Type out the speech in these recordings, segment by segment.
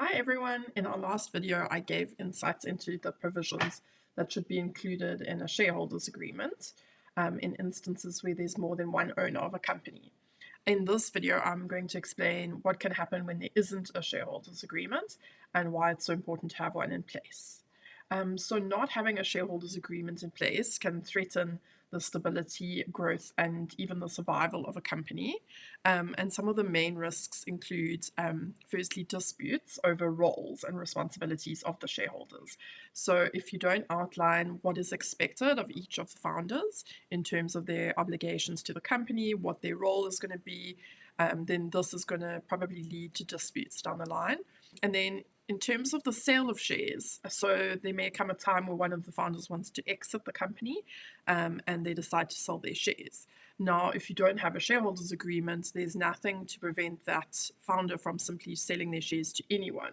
Hi everyone, in our last video I gave insights into the provisions that should be included in a shareholders agreement in instances where there's more than one owner of a company. In this video I'm going to explain what can happen when there isn't a shareholders agreement and why it's so important to have one in place. So not having a shareholders agreement in place can threaten the stability, growth, and even the survival of a company. And some of the main risks include, firstly, disputes over roles and responsibilities of the shareholders. So if you don't outline what is expected of each of the founders in terms of their obligations to the company, what their role is going to be, then this is going to probably lead to disputes down the line. And then in terms of the sale of shares, so there may come a time where one of the founders wants to exit the company and they decide to sell their shares. Now, if you don't have a shareholders agreement, there's nothing to prevent that founder from simply selling their shares to anyone.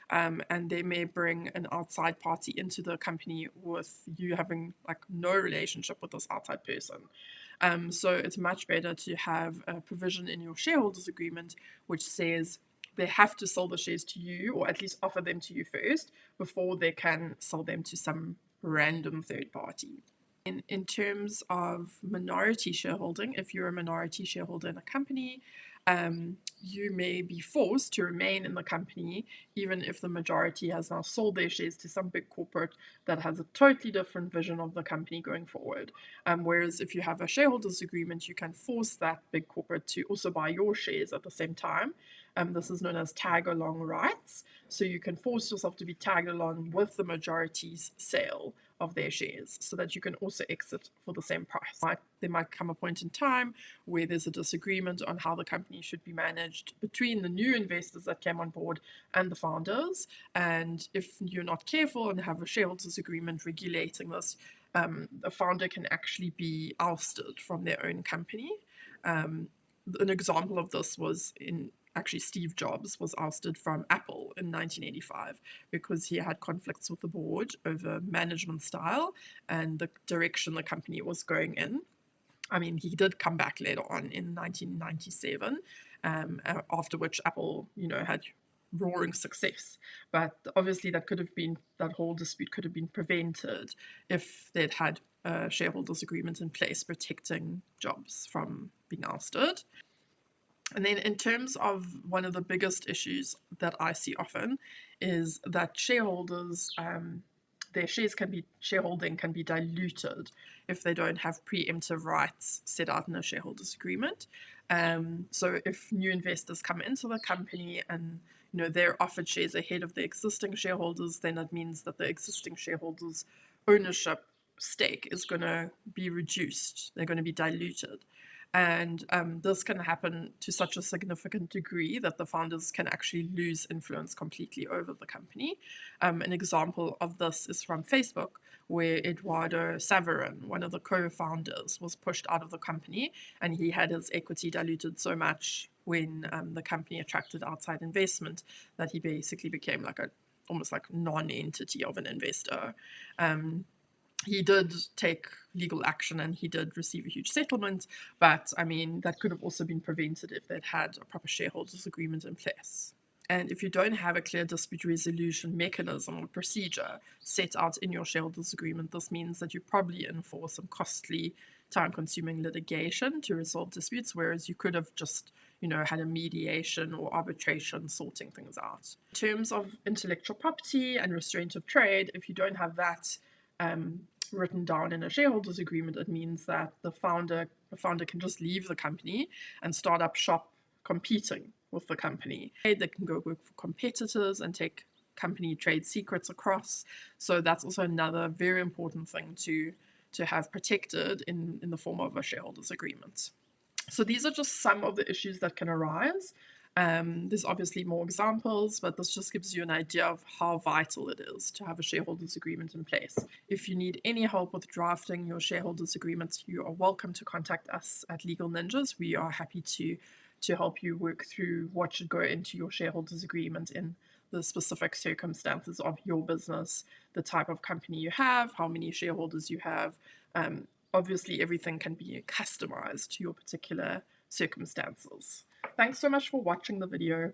And they may bring an outside party into the company with you having no relationship with this outside person. So it's much better to have a provision in your shareholders agreement which says they have to sell the shares to you, or at least offer them to you first, before they can sell them to some random third party. In terms of minority shareholding, if you're a minority shareholder in a company, you may be forced to remain in the company even if the majority has now sold their shares to some big corporate that has a totally different vision of the company going forward. Whereas if you have a shareholders agreement, you can force that big corporate to also buy your shares at the same time. This is known as tag-along rights. So you can force yourself to be tagged along with the majority's sale of their shares so that you can also exit for the same price. There might come a point in time where there's a disagreement on how the company should be managed between the new investors that came on board and the founders. And if you're not careful and have a shareholders agreement regulating this, the founder can actually be ousted from their own company. An example of this was actually Steve Jobs was ousted from Apple in 1985 because he had conflicts with the board over management style and the direction the company was going in. I mean, he did come back later on in 1997, after which Apple, had roaring success. But obviously that whole dispute could have been prevented if they'd had a shareholders agreement in place protecting Jobs from being ousted. And then in terms of one of the biggest issues that I see often is that shareholders, their shareholding can be diluted if they don't have preemptive rights set out in a shareholders agreement. So if new investors come into the company and they're offered shares ahead of the existing shareholders, then that means that the existing shareholders' ownership stake is going to be reduced. They're going to be diluted. And this can happen to such a significant degree that the founders can actually lose influence completely over the company. An example of this is from Facebook, where Eduardo Saverin, one of the co-founders, was pushed out of the company, and he had his equity diluted so much when the company attracted outside investment that he basically became almost like non-entity of an investor. He did take legal action and he did receive a huge settlement, but I mean, that could have also been prevented if they'd had a proper shareholders agreement in place. And if you don't have a clear dispute resolution mechanism or procedure set out in your shareholders agreement, this means that you probably enforce some costly, time-consuming litigation to resolve disputes, whereas you could have just had a mediation or arbitration sorting things out. In terms of intellectual property and restraint of trade, if you don't have that written down in a shareholders agreement, it means that the founder can just leave the company and start up shop competing with the company. They can go work for competitors and take company trade secrets across. So that's also another very important thing to have protected in the form of a shareholders agreement. So these are just some of the issues that can arise. There's obviously more examples, but this just gives you an idea of how vital it is to have a shareholders agreement in place. If you need any help with drafting your shareholders agreements, you are welcome to contact us at Legal Ninjas. We are happy to help you work through what should go into your shareholders agreement in the specific circumstances of your business, the type of company you have, how many shareholders you have. Obviously, everything can be customized to your particular circumstances. Thanks so much for watching the video.